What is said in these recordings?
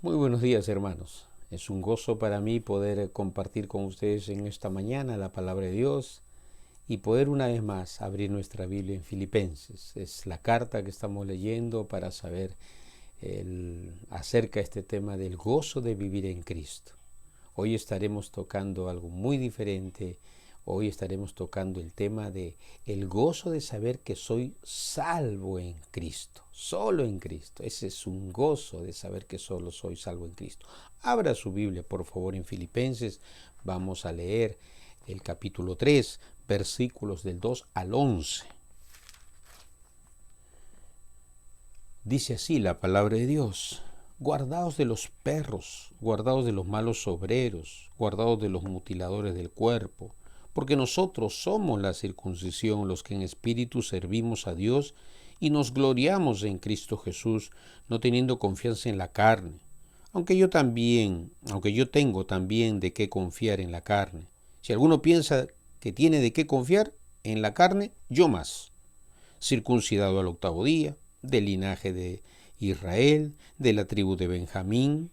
Muy buenos días, hermanos. Es un gozo para mí poder compartir con ustedes en esta mañana la palabra de Dios y poder una vez más abrir nuestra Biblia en Filipenses. Es la carta que estamos leyendo para saber acerca de este tema del gozo de vivir en Cristo. Hoy estaremos tocando algo muy diferente. Hoy estaremos tocando el tema de el gozo de saber que soy salvo en Cristo, solo en Cristo. Ese es un gozo de saber que solo soy salvo en Cristo. Abra su Biblia, por favor, en Filipenses. Vamos a leer el capítulo 3, versículos del 2 al 11. Dice así la palabra de Dios: guardaos de los perros, guardaos de los malos obreros, guardaos de los mutiladores del cuerpo, porque nosotros somos la circuncisión, los que en espíritu servimos a Dios y nos gloriamos en Cristo Jesús, no teniendo confianza en la carne. Aunque yo tengo también de qué confiar en la carne. Si alguno piensa que tiene de qué confiar en la carne, yo más. Circuncidado al octavo día, del linaje de Israel, de la tribu de Benjamín,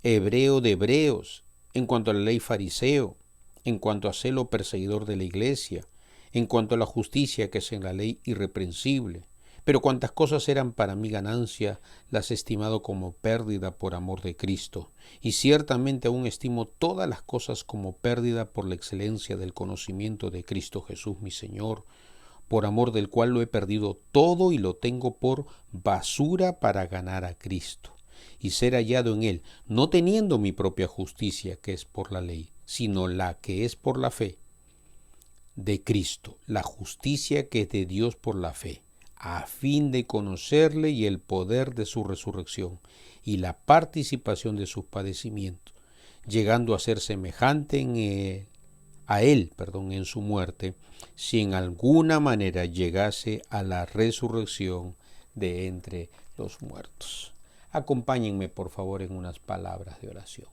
hebreo de hebreos, en cuanto a la ley fariseo, en cuanto a celo perseguidor de la iglesia, en cuanto a la justicia que es en la ley irreprensible. Pero cuantas cosas eran para mi ganancia, las he estimado como pérdida por amor de Cristo, y ciertamente aún estimo todas las cosas como pérdida por la excelencia del conocimiento de Cristo Jesús mi Señor, por amor del cual lo he perdido todo y lo tengo por basura para ganar a Cristo y ser hallado en él, no teniendo mi propia justicia que es por la ley, sino la que es por la fe de Cristo, la justicia que es de Dios por la fe, a fin de conocerle y el poder de su resurrección y la participación de sus padecimientos, llegando a ser semejante en su muerte, si en alguna manera llegase a la resurrección de entre los muertos. Acompáñenme, por favor, en unas palabras de oración.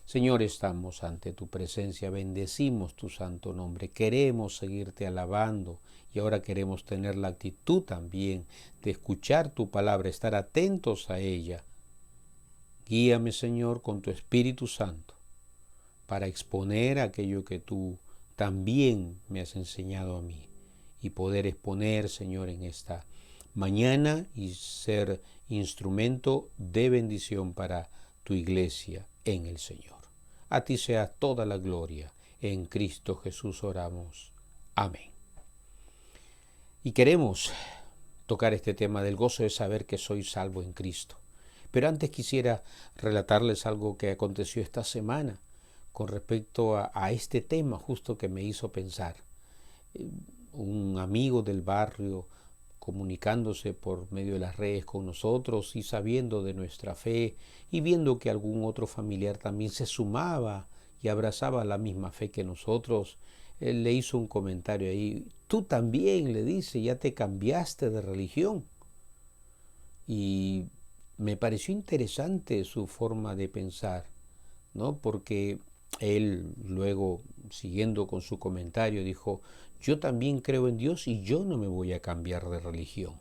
Señor, estamos ante tu presencia, bendecimos tu santo nombre, queremos seguirte alabando y ahora queremos tener la actitud también de escuchar tu palabra, estar atentos a ella. Guíame, Señor, con tu Espíritu Santo para exponer aquello que tú también me has enseñado a mí y poder exponer, Señor, en esta mañana y ser instrumento de bendición para tu iglesia en el Señor. A ti sea toda la gloria. En Cristo Jesús oramos. Amén. Y queremos tocar este tema del gozo de saber que soy salvo en Cristo. Pero antes quisiera relatarles algo que aconteció esta semana con respecto a este tema justo que me hizo pensar. Un amigo del barrio comunicándose por medio de las redes con nosotros y sabiendo de nuestra fe y viendo que algún otro familiar también se sumaba y abrazaba la misma fe que nosotros, él le hizo un comentario ahí: tú también, le dice, ya te cambiaste de religión. Y me pareció interesante su forma de pensar, ¿no? Porque él luego, siguiendo con su comentario, dijo: yo también creo en Dios y yo no me voy a cambiar de religión.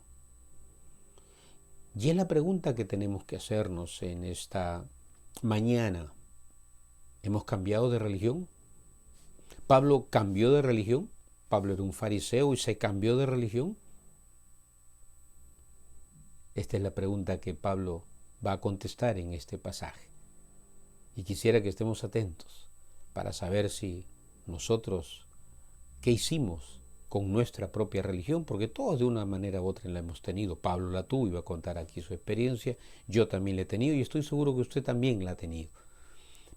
Y es la pregunta que tenemos que hacernos en esta mañana. ¿Hemos cambiado de religión? ¿Pablo cambió de religión? ¿Pablo era un fariseo y se cambió de religión? Esta es la pregunta que Pablo va a contestar en este pasaje. Y quisiera que estemos atentos para saber si nosotros, ¿qué hicimos con nuestra propia religión? Porque todos de una manera u otra la hemos tenido. Pablo la tuvo, iba a contar aquí su experiencia, yo también la he tenido y estoy seguro que usted también la ha tenido.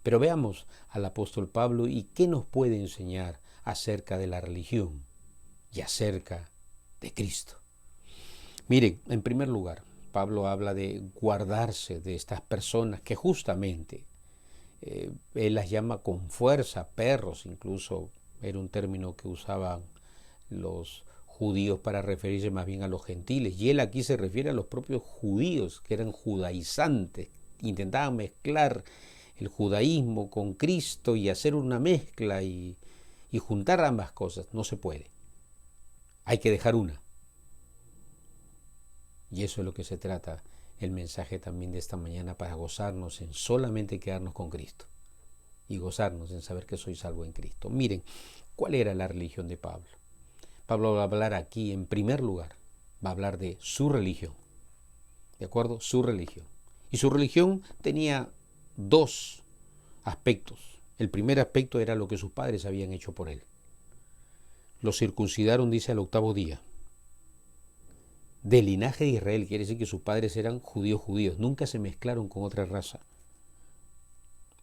Pero veamos al apóstol Pablo y qué nos puede enseñar acerca de la religión y acerca de Cristo. Miren, en primer lugar, Pablo habla de guardarse de estas personas que justamente él las llama con fuerza perros, incluso era un término que usaban los judíos para referirse más bien a los gentiles, y él aquí se refiere a los propios judíos que eran judaizantes, intentaban mezclar el judaísmo con Cristo y hacer una mezcla y juntar ambas cosas. No se puede, hay que dejar una, y eso es lo que se trata el mensaje también de esta mañana para gozarnos en solamente quedarnos con Cristo y gozarnos en saber que soy salvo en Cristo. Miren, ¿cuál era la religión de Pablo? Pablo va a hablar aquí, en primer lugar, va a hablar de su religión. ¿De acuerdo? Su religión. Y su religión tenía dos aspectos. El primer aspecto era lo que sus padres habían hecho por él. Lo circuncidaron, dice, al 8º día. Del linaje de Israel, quiere decir que sus padres eran judíos, nunca se mezclaron con otra raza.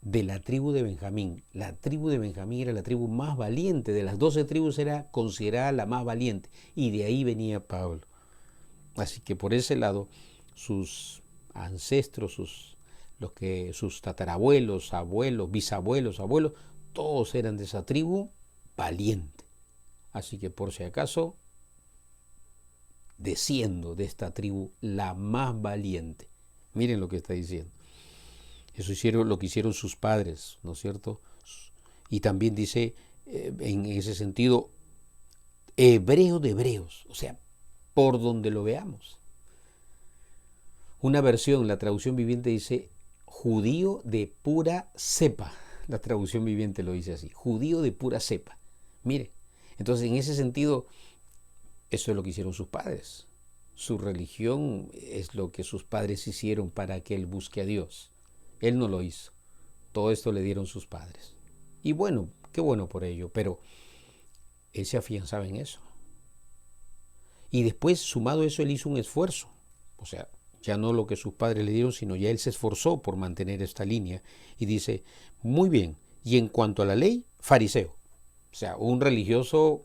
De la tribu de Benjamín. La tribu de Benjamín era la tribu más valiente, de las 12 tribus era considerada la más valiente, y de ahí venía Pablo. Así que por ese lado, sus ancestros, sus tatarabuelos, abuelos, bisabuelos, abuelos, todos eran de esa tribu valiente. Así que por si acaso, desciendo de esta tribu, la más valiente. Miren lo que está diciendo. Eso hicieron lo que hicieron sus padres, ¿no es cierto? Y también dice, en ese sentido, hebreo de hebreos, o sea, por donde lo veamos. Una versión, la traducción viviente dice, judío de pura cepa. La traducción viviente lo dice así, judío de pura cepa. Mire, entonces en ese sentido, eso es lo que hicieron sus padres. Su religión es lo que sus padres hicieron para que él busque a Dios. Él no lo hizo. Todo esto le dieron sus padres. Y bueno, qué bueno por ello, pero él se afianzaba en eso. Y después, sumado a eso, él hizo un esfuerzo. O sea, ya no lo que sus padres le dieron, sino ya él se esforzó por mantener esta línea. Y dice, muy bien, y en cuanto a la ley, fariseo. O sea, un religioso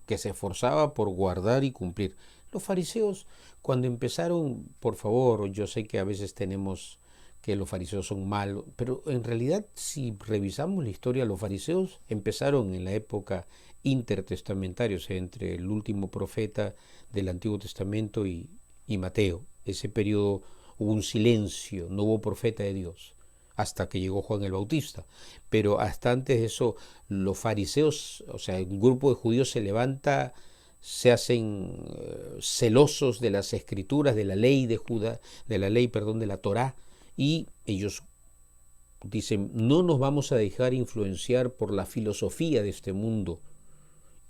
que se esforzaba por guardar y cumplir. Los fariseos, cuando empezaron, por favor, yo sé que a veces tenemos que los fariseos son malos, pero en realidad si revisamos la historia, los fariseos empezaron en la época intertestamentaria, o sea, entre el último profeta del Antiguo Testamento y Mateo. Ese periodo hubo un silencio, no hubo profeta de Dios, hasta que llegó Juan el Bautista. Pero hasta antes de eso, los fariseos, o sea, un grupo de judíos se levanta, se hacen celosos de las escrituras, de la ley de Judá, de la Torá, y ellos dicen, no nos vamos a dejar influenciar por la filosofía de este mundo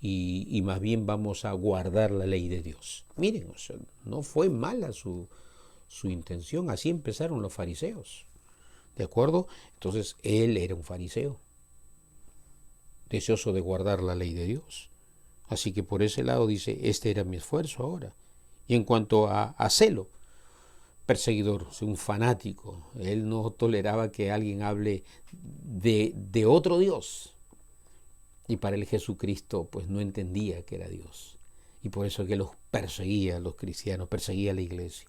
y más bien vamos a guardar la ley de Dios. Miren, o sea, no fue mala su intención, así empezaron los fariseos. ¿De acuerdo? Entonces él era un fariseo, deseoso de guardar la ley de Dios. Así que por ese lado dice, este era mi esfuerzo ahora. Y en cuanto a celo, perseguidor, un fanático. Él no toleraba que alguien hable de otro Dios. Y para él Jesucristo pues no entendía que era Dios. Y por eso que los perseguía a los cristianos, perseguía a la iglesia.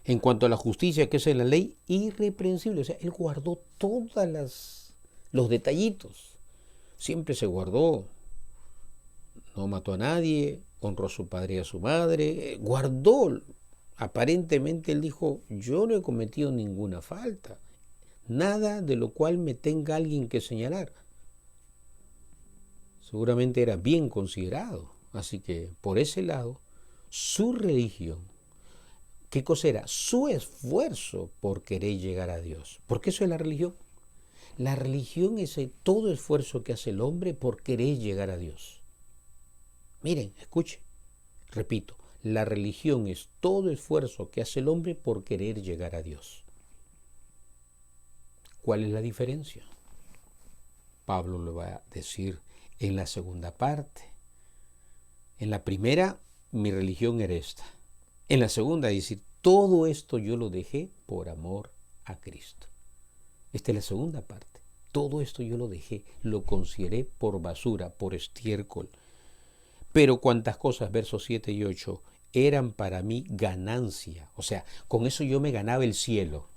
En cuanto a la justicia, que es en la ley, irreprensible. O sea, él guardó todos los detallitos. Siempre se guardó. No mató a nadie, honró a su padre y a su madre, guardó. Aparentemente él dijo, yo no he cometido ninguna falta, nada de lo cual me tenga alguien que señalar. Seguramente era bien considerado. Así que por ese lado, su religión, ¿qué cosa era? Su esfuerzo por querer llegar a Dios. Porque eso es la religión. La religión es todo esfuerzo que hace el hombre por querer llegar a Dios. Miren, escuchen, repito, la religión es todo esfuerzo que hace el hombre por querer llegar a Dios. ¿Cuál es la diferencia? Pablo lo va a decir en la segunda parte. En la primera, mi religión era esta. En la segunda, decir, todo esto yo lo dejé por amor a Cristo. Esta es la segunda parte. Todo esto yo lo dejé, lo consideré por basura, por estiércol. Pero cuantas cosas, versos 7 y 8, eran para mí ganancia. O sea, con eso yo me ganaba el cielo.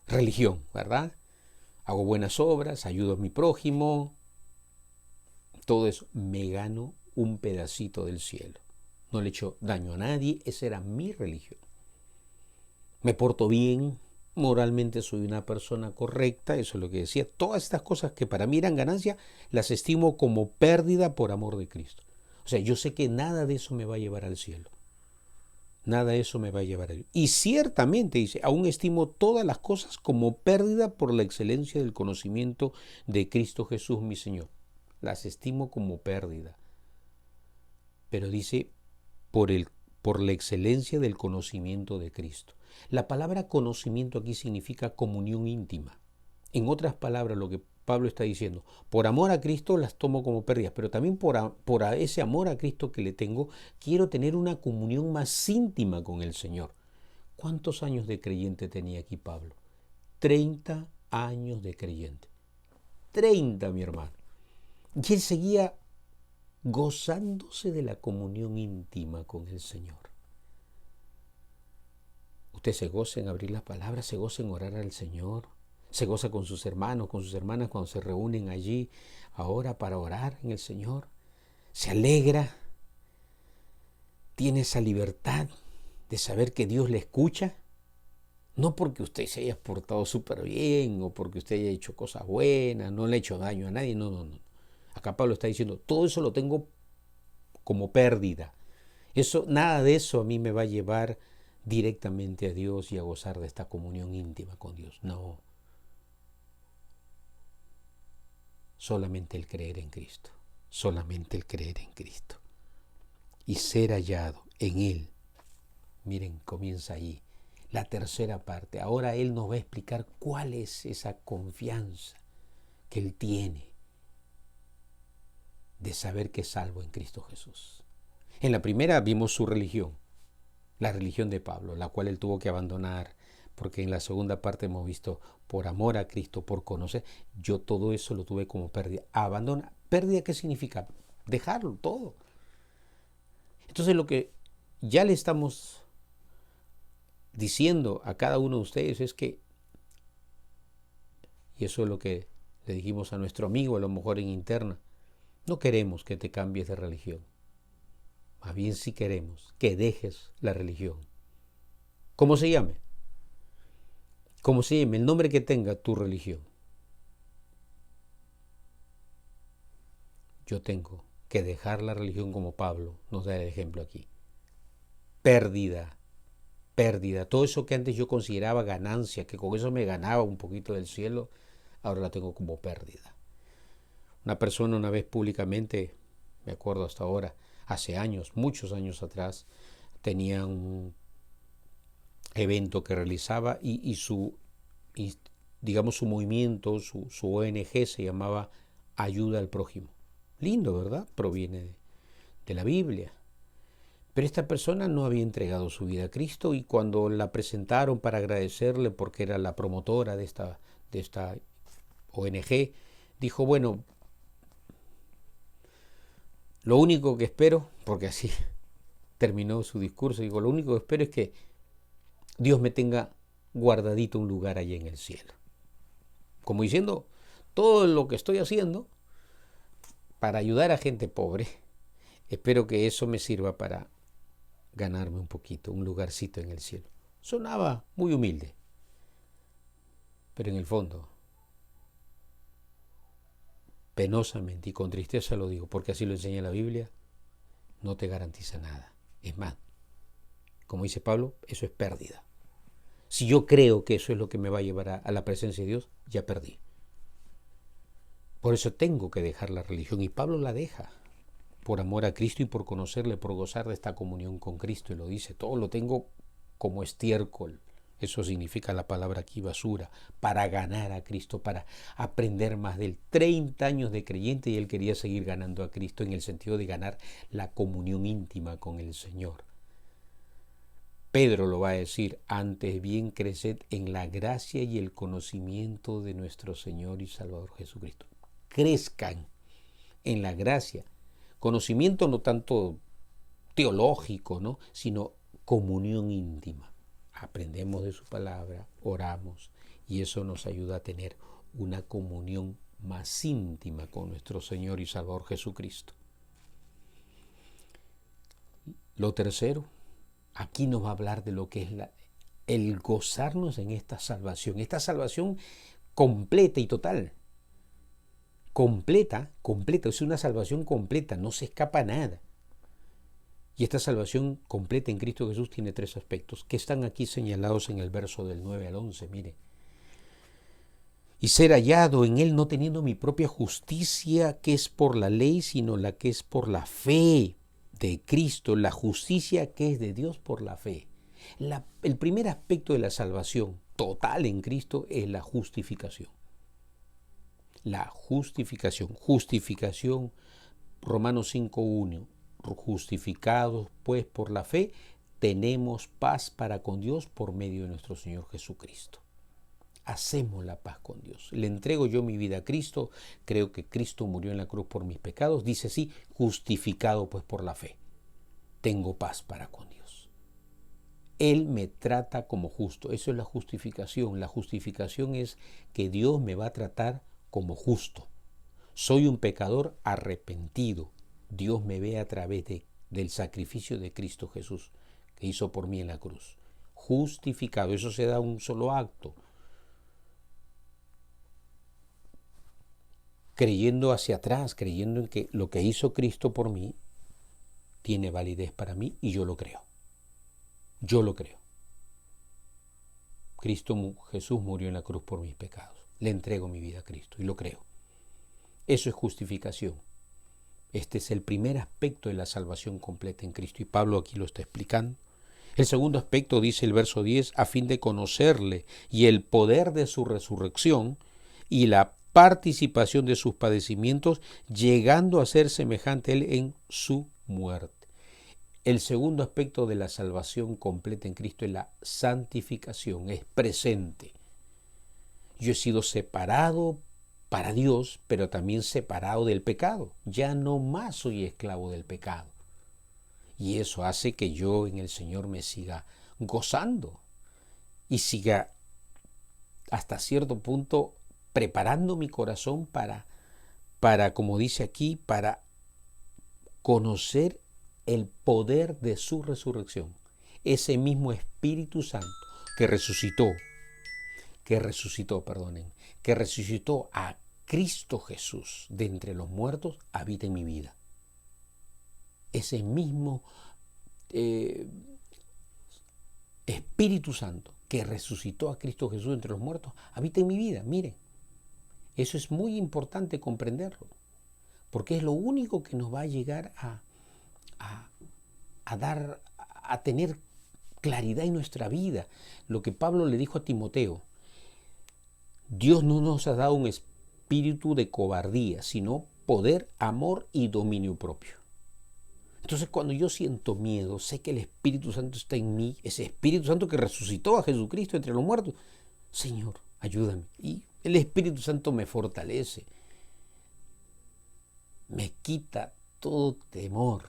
Religión, ¿verdad? Hago buenas obras, ayudo a mi prójimo. Todo eso, me gano un pedacito del cielo. No le echo daño a nadie, esa era mi religión. Me porto bien, moralmente soy una persona correcta, eso es lo que decía. Todas estas cosas que para mí eran ganancia, las estimo como pérdida por amor de Cristo. O sea, yo sé que nada de eso me va a llevar al cielo. Nada de eso me va a llevar a Dios. Y ciertamente, dice, aún estimo todas las cosas como pérdida por la excelencia del conocimiento de Cristo Jesús, mi Señor. Las estimo como pérdida. Pero dice, por la excelencia del conocimiento de Cristo. La palabra conocimiento aquí significa comunión íntima. En otras palabras, lo que Pablo está diciendo, por amor a Cristo las tomo como pérdidas, pero también por ese amor a Cristo que le tengo, quiero tener una comunión más íntima con el Señor. ¿Cuántos años de creyente tenía aquí Pablo? 30 años de creyente. 30, mi hermano. Y él seguía gozándose de la comunión íntima con el Señor. Usted se goza en abrir las palabras, se goza en orar al Señor, se goza con sus hermanos, con sus hermanas cuando se reúnen allí ahora para orar en el Señor. Se alegra, tiene esa libertad de saber que Dios le escucha. No porque usted se haya portado súper bien o porque usted haya hecho cosas buenas, no le ha hecho daño a nadie, no. Acá Pablo está diciendo, todo eso lo tengo como pérdida. Nada de eso a mí me va a llevar directamente a Dios y a gozar de esta comunión íntima con Dios. No. Solamente el creer en Cristo. Solamente el creer en Cristo. Y ser hallado en Él. Miren, comienza ahí. La tercera parte. Ahora Él nos va a explicar cuál es esa confianza que Él tiene de saber que es salvo en Cristo Jesús. En la primera vimos su religión, la religión de Pablo, la cual él tuvo que abandonar, porque en la segunda parte hemos visto por amor a Cristo, por conocer, yo todo eso lo tuve como pérdida. Abandona, pérdida, ¿qué significa? Dejarlo todo. Entonces lo que ya le estamos diciendo a cada uno de ustedes es que, y eso es lo que le dijimos a nuestro amigo, a lo mejor en interna, no queremos que te cambies de religión. Más bien sí queremos que dejes la religión. ¿Cómo se llame? Como se llame, el nombre que tenga tu religión. Yo tengo que dejar la religión como Pablo nos da el ejemplo aquí. Pérdida. Todo eso que antes yo consideraba ganancia, que con eso me ganaba un poquito del cielo, ahora la tengo como pérdida. Una persona una vez públicamente, me acuerdo hasta ahora, hace años, muchos años atrás, tenía un evento que realizaba y su movimiento, su ONG se llamaba Ayuda al Prójimo. Lindo, ¿verdad? Proviene de la Biblia. Pero esta persona no había entregado su vida a Cristo y cuando la presentaron para agradecerle porque era la promotora de esta ONG, dijo, bueno, lo único que espero, porque así terminó su discurso, digo, lo único que espero es que Dios me tenga guardadito un lugar allá en el cielo. Como diciendo, todo lo que estoy haciendo para ayudar a gente pobre, espero que eso me sirva para ganarme un poquito, un lugarcito en el cielo. Sonaba muy humilde, pero en el fondo, penosamente y con tristeza lo digo, porque así lo enseña la Biblia, no te garantiza nada. Es más, como dice Pablo, eso es pérdida. Si yo creo que eso es lo que me va a llevar a la presencia de Dios, ya perdí. Por eso tengo que dejar la religión, y Pablo la deja, por amor a Cristo y por conocerle, por gozar de esta comunión con Cristo, y lo dice, todo lo tengo como estiércol, eso significa la palabra aquí basura, para ganar a Cristo, para aprender más de él. 30 años de creyente y él quería seguir ganando a Cristo en el sentido de ganar la comunión íntima con el Señor. Pedro lo va a decir, antes bien creced en la gracia y el conocimiento de nuestro Señor y Salvador Jesucristo. Crezcan en la gracia. Conocimiento no tanto teológico, ¿no?, sino comunión íntima. Aprendemos de su palabra, oramos, y eso nos ayuda a tener una comunión más íntima con nuestro Señor y Salvador Jesucristo. Lo tercero, aquí nos va a hablar de lo que es el gozarnos en esta salvación completa y total. Completa, es una salvación completa, no se escapa nada. Y esta salvación completa en Cristo Jesús tiene tres aspectos que están aquí señalados en el verso del 9 al 11. Mire. Y ser hallado en Él no teniendo mi propia justicia que es por la ley, sino la que es por la fe de Cristo, la justicia que es de Dios por la fe. El primer aspecto de la salvación total en Cristo es la justificación. La justificación. Justificación, Romanos 5:1. Justificados pues por la fe, tenemos paz para con Dios por medio de nuestro Señor Jesucristo. Hacemos la paz con Dios. Le entrego yo mi vida a Cristo, creo que Cristo murió en la cruz por mis pecados, dice así, justificado pues por la fe. Tengo paz para con Dios. Él me trata como justo, eso es la justificación. La justificación es que Dios me va a tratar como justo. Soy un pecador arrepentido. Dios me ve a través del sacrificio de Cristo Jesús que hizo por mí en la cruz. Justificado, eso se da un solo acto. Creyendo hacia atrás, creyendo en que lo que hizo Cristo por mí tiene validez para mí y yo lo creo. Yo lo creo. Jesús murió en la cruz por mis pecados. Le entrego mi vida a Cristo y lo creo. Eso es justificación. Este es el primer aspecto de la salvación completa en Cristo y Pablo aquí lo está explicando. El segundo aspecto, dice el verso 10, a fin de conocerle y el poder de su resurrección y la participación de sus padecimientos, llegando a ser semejante a él en su muerte. El segundo aspecto de la salvación completa en Cristo es la santificación, es presente. Yo he sido separado para Dios, pero también separado del pecado. Ya no más soy esclavo del pecado. Y eso hace que yo en el Señor me siga gozando y siga hasta cierto punto preparando mi corazón para, como dice aquí, para conocer el poder de su resurrección. Ese mismo Espíritu Santo que resucitó a Cristo Jesús de entre los muertos, habita en mi vida. Ese mismo Espíritu Santo que resucitó a Cristo Jesús entre los muertos, habita en mi vida. Miren, eso es muy importante comprenderlo, porque es lo único que nos va a llegar a tener claridad en nuestra vida. Lo que Pablo le dijo a Timoteo, Dios no nos ha dado un espíritu de cobardía, sino poder, amor y dominio propio. Entonces cuando yo siento miedo, sé que el Espíritu Santo está en mí, ese Espíritu Santo que resucitó a Jesucristo entre los muertos. Señor, ayúdame. Y el Espíritu Santo me fortalece, me quita todo temor.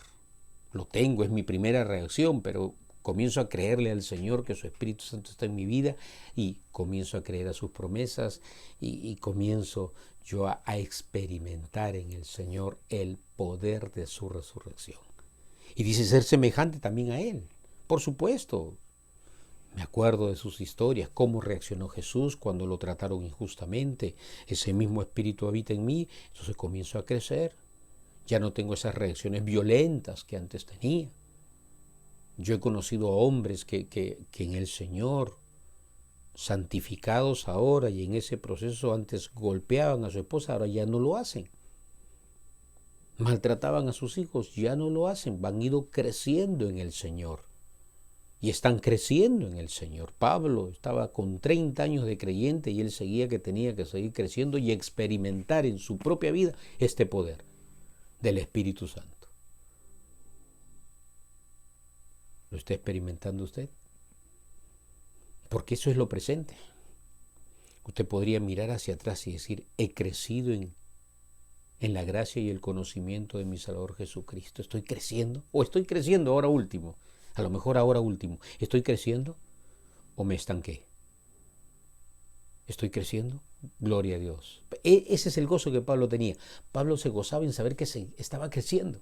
Lo tengo, es mi primera reacción, pero comienzo a creerle al Señor que su Espíritu Santo está en mi vida y comienzo a creer a sus promesas y comienzo yo a experimentar en el Señor el poder de su resurrección. Y dice ser semejante también a Él. Por supuesto, me acuerdo de sus historias, cómo reaccionó Jesús cuando lo trataron injustamente. Ese mismo Espíritu habita en mí, entonces comienzo a crecer. Ya no tengo esas reacciones violentas que antes tenía. Yo he conocido a hombres que en el Señor, santificados ahora y en ese proceso antes golpeaban a su esposa, ahora ya no lo hacen. Maltrataban a sus hijos, ya no lo hacen, van ido creciendo en el Señor. Y están creciendo en el Señor. Pablo estaba con 30 años de creyente y él seguía que tenía que seguir creciendo y experimentar en su propia vida este poder del Espíritu Santo. ¿Lo está experimentando usted? Porque eso es lo presente. Usted podría mirar hacia atrás y decir, he crecido en la gracia y el conocimiento de mi Salvador Jesucristo. ¿Estoy creciendo? ¿O estoy creciendo ahora último? A lo mejor ahora último. ¿Estoy creciendo o me estanqué? ¿Estoy creciendo? Gloria a Dios. Ese es el gozo que Pablo tenía. Pablo se gozaba en saber que estaba creciendo.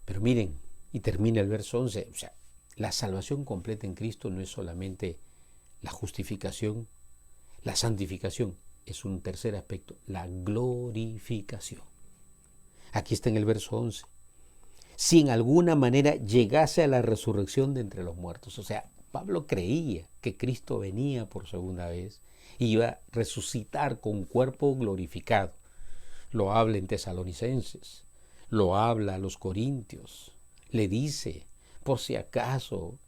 Pero miren, y termina el verso 11, o sea, la salvación completa en Cristo no es solamente la justificación, la santificación, es un tercer aspecto, la glorificación. Aquí está en el verso 11. si en alguna manera llegase a la resurrección de entre los muertos. O sea, Pablo creía que Cristo venía por segunda vez y iba a resucitar con cuerpo glorificado. Lo habla en Tesalonicenses, lo habla a los Corintios, le dice, por si acaso,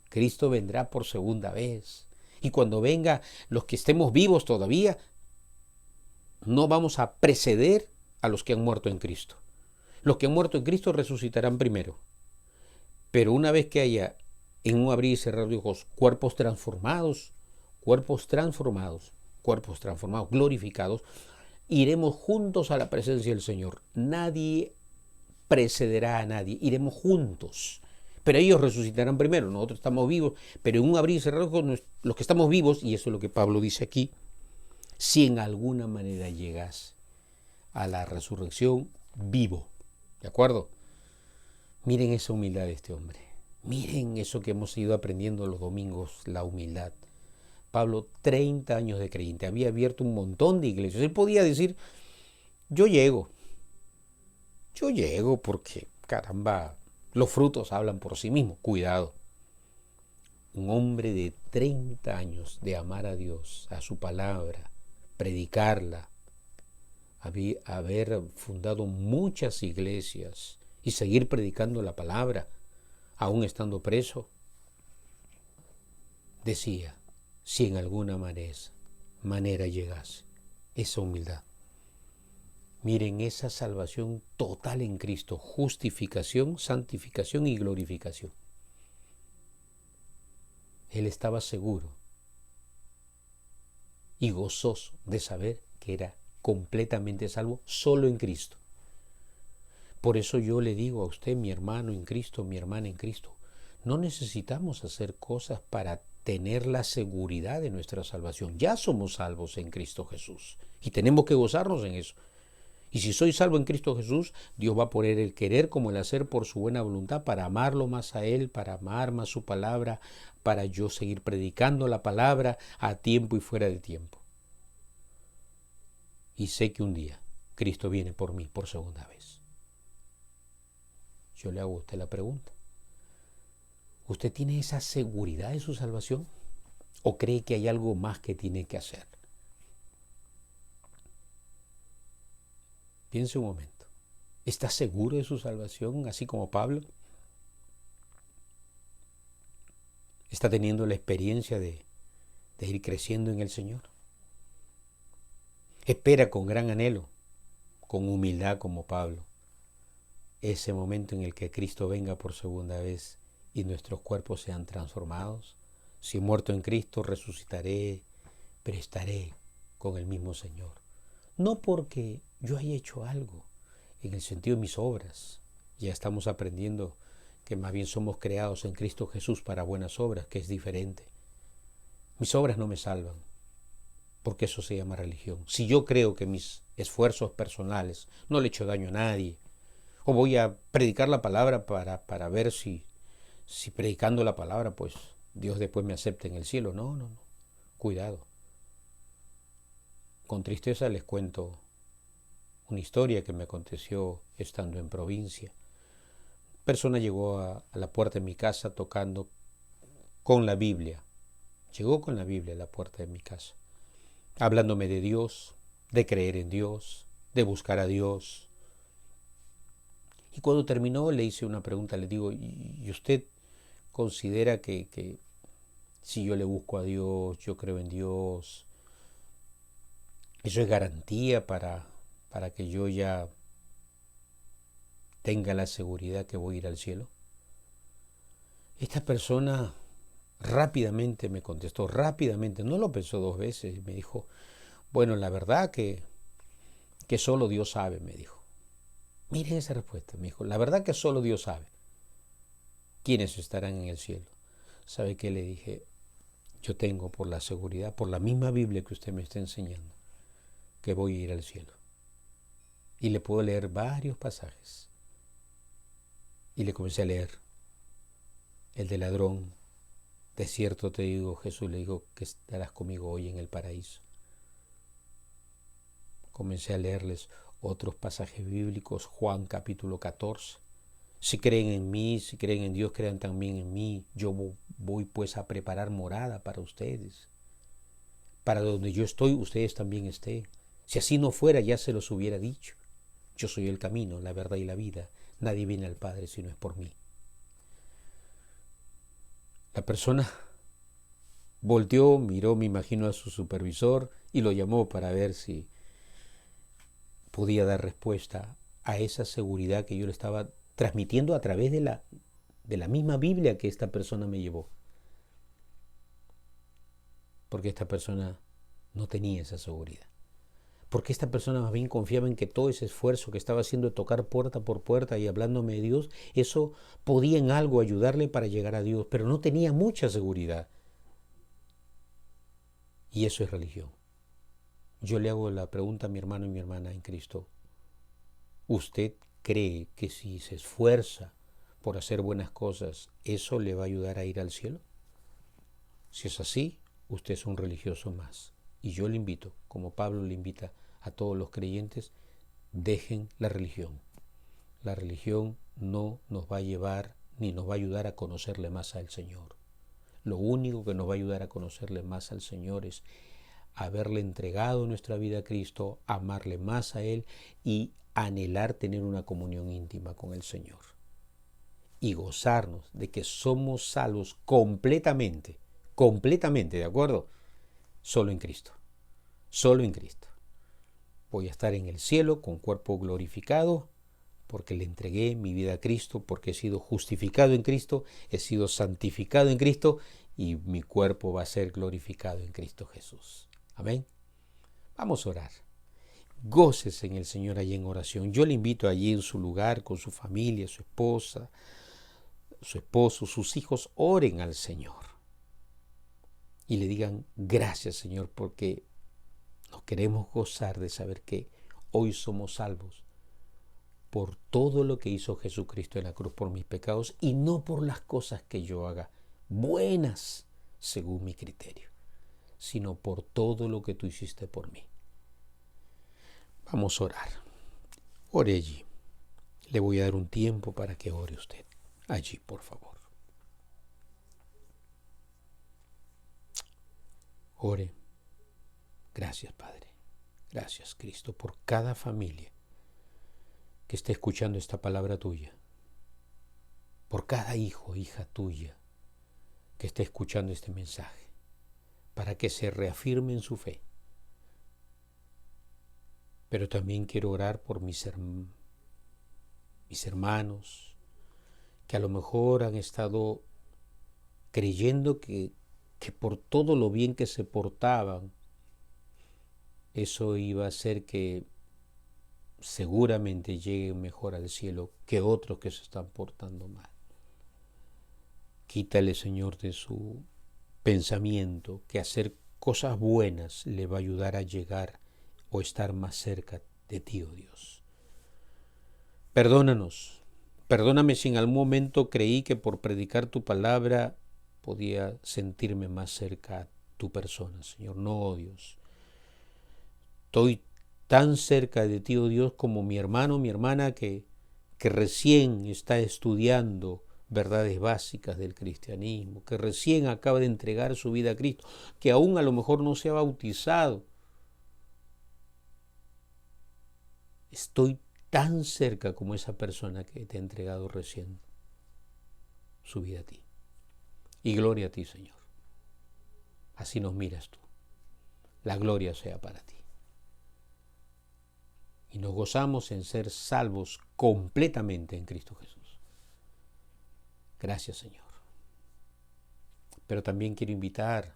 Cristo vendrá por segunda vez. Y cuando venga, los que estemos vivos todavía, no vamos a preceder a los que han muerto en Cristo. Los que han muerto en Cristo resucitarán primero. Pero una vez que haya en un abrir y cerrar de ojos cuerpos transformados, glorificados, iremos juntos a la presencia del Señor. Nadie precederá a nadie, iremos juntos. Pero ellos resucitarán primero, nosotros estamos vivos, pero en un abrir y cerrar de ojos, los que estamos vivos, y eso es lo que Pablo dice aquí, si en alguna manera llegas a la resurrección vivo, ¿de acuerdo? Miren esa humildad de este hombre. Miren eso que hemos ido aprendiendo los domingos, la humildad. Pablo, 30 años de creyente, había abierto un montón de iglesias. Él podía decir, yo llego porque, caramba, los frutos hablan por sí mismos. Cuidado. Un hombre de 30 años de amar a Dios, a su palabra, predicarla, haber fundado muchas iglesias y seguir predicando la palabra, aún estando preso, decía, si en alguna manera llegase esa humildad. Miren esa salvación total en Cristo, justificación, santificación y glorificación. Él estaba seguro y gozoso de saber que era completamente salvo solo en Cristo. Por eso yo le digo a usted, mi hermano en Cristo, mi hermana en Cristo, no necesitamos hacer cosas para tener la seguridad de nuestra salvación. Ya somos salvos en Cristo Jesús y tenemos que gozarnos en eso. Y si soy salvo en Cristo Jesús, Dios va a poner el querer como el hacer por su buena voluntad para amarlo más a Él, para amar más su palabra, para yo seguir predicando la palabra a tiempo y fuera de tiempo. Y sé que un día Cristo viene por mí por segunda vez. Yo le hago a usted la pregunta. ¿Usted tiene esa seguridad de su salvación? ¿O cree que hay algo más que tiene que hacer? Piense un momento. ¿Está seguro de su salvación, así como Pablo? ¿Está teniendo la experiencia de ir creciendo en el Señor? Espera con gran anhelo, con humildad como Pablo, ese momento en el que Cristo venga por segunda vez y nuestros cuerpos sean transformados. Si he muerto en Cristo, resucitaré, pero estaré con el mismo Señor. No porque yo haya hecho algo, en el sentido de mis obras. Ya estamos aprendiendo que más bien somos creados en Cristo Jesús para buenas obras, que es diferente. Mis obras no me salvan, porque eso se llama religión. Si yo creo que mis esfuerzos personales no le echo daño a nadie, o voy a predicar la palabra para ver si predicando la palabra, pues Dios después me acepta en el cielo. No. Cuidado. Con tristeza les cuento una historia que me aconteció estando en provincia. Una persona llegó a la puerta de mi casa tocando con la Biblia. Llegó con la Biblia a la puerta de mi casa, hablándome de Dios, de creer en Dios, de buscar a Dios. Y cuando terminó le hice una pregunta, le digo, ¿y usted considera que si yo le busco a Dios, yo creo en Dios, eso es garantía para que yo ya tenga la seguridad que voy a ir al cielo? Esta persona rápidamente me contestó, no lo pensó dos veces, me dijo, bueno, la verdad que solo Dios sabe, me dijo. Miren esa respuesta, me dijo, la verdad que solo Dios sabe quiénes estarán en el cielo. ¿Sabe qué le dije? Yo tengo por la seguridad, por la misma Biblia que usted me está enseñando, que voy a ir al cielo. Y le puedo leer varios pasajes. Y le comencé a leer el del ladrón. De cierto te digo, Jesús le dijo, que estarás conmigo hoy en el paraíso. Comencé a leerles otros pasajes bíblicos, Juan capítulo 14, Si creen en mí, si creen en Dios, crean también en mí. Yo voy pues a preparar morada para ustedes. Para donde yo estoy, ustedes también estén. Si así no fuera, ya se los hubiera dicho. Yo soy el camino, la verdad y la vida. Nadie viene al Padre si no es por mí. La persona volteó, miró, me imagino, a su supervisor y lo llamó para ver si podía dar respuesta a esa seguridad que yo le estaba transmitiendo a través de la misma Biblia que esta persona me llevó. Porque esta persona no tenía esa seguridad. Porque esta persona más bien confiaba en que todo ese esfuerzo que estaba haciendo de tocar puerta por puerta y hablándome de Dios, eso podía en algo ayudarle para llegar a Dios, pero no tenía mucha seguridad. Y eso es religión. Yo le hago la pregunta a mi hermano y mi hermana en Cristo. ¿Usted cree que si se esfuerza por hacer buenas cosas, eso le va a ayudar a ir al cielo? Si es así, usted es un religioso más. Y yo le invito, como Pablo le invita a todos los creyentes, dejen la religión. La religión no nos va a llevar ni nos va a ayudar a conocerle más al Señor. Lo único que nos va a ayudar a conocerle más al Señor es haberle entregado nuestra vida a Cristo, amarle más a Él y anhelar tener una comunión íntima con el Señor. Y gozarnos de que somos salvos completamente, ¿de acuerdo? Solo en Cristo, solo en Cristo. Voy a estar en el cielo con cuerpo glorificado porque le entregué mi vida a Cristo, porque he sido justificado en Cristo, he sido santificado en Cristo y mi cuerpo va a ser glorificado en Cristo Jesús. Amén. Vamos a orar. Gócese en el Señor allí en oración. Yo le invito allí en su lugar, con su familia, su esposa, su esposo, sus hijos, oren al Señor. Y le digan, gracias Señor, porque nos queremos gozar de saber que hoy somos salvos por todo lo que hizo Jesucristo en la cruz por mis pecados y no por las cosas que yo haga, buenas según mi criterio, sino por todo lo que tú hiciste por mí. Vamos a orar. Ore allí. Le voy a dar un tiempo para que ore usted. Allí, por favor. Ore. Gracias, Padre. Gracias, Cristo, por cada familia que esté escuchando esta palabra tuya. Por cada hijo, hija tuya que esté escuchando este mensaje. Para que se reafirme en su fe. Pero también quiero orar por mis hermanos que a lo mejor han estado creyendo que por todo lo bien que se portaban, eso iba a hacer que seguramente lleguen mejor al cielo que otros que se están portando mal. Quítale, Señor, de su pensamiento que hacer cosas buenas le va a ayudar a llegar o estar más cerca de ti, oh Dios. Perdónanos. Perdóname si en algún momento creí que por predicar tu palabra podía sentirme más cerca a tu persona, Señor. No, oh Dios. Estoy tan cerca de ti, oh Dios, como mi hermano, mi hermana que recién está estudiando verdades básicas del cristianismo, que recién acaba de entregar su vida a Cristo, que aún a lo mejor no se ha bautizado. Estoy tan cerca como esa persona que te ha entregado recién su vida a ti. Y gloria a ti, Señor. Así nos miras tú. La gloria sea para ti. Y nos gozamos en ser salvos completamente en Cristo Jesús. Gracias, Señor. Pero también quiero invitar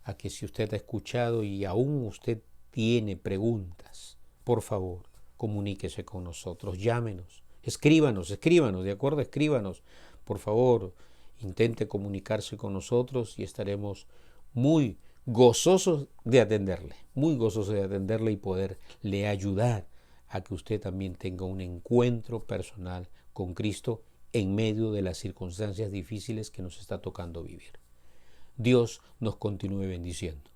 a que si usted ha escuchado y aún usted tiene preguntas, por favor, comuníquese con nosotros, llámenos, escríbanos, ¿de acuerdo? Escríbanos, por favor, intente comunicarse con nosotros y estaremos muy gozosos de atenderle y poderle ayudar a que usted también tenga un encuentro personal con Cristo en medio de las circunstancias difíciles que nos está tocando vivir. Dios nos continúe bendiciendo.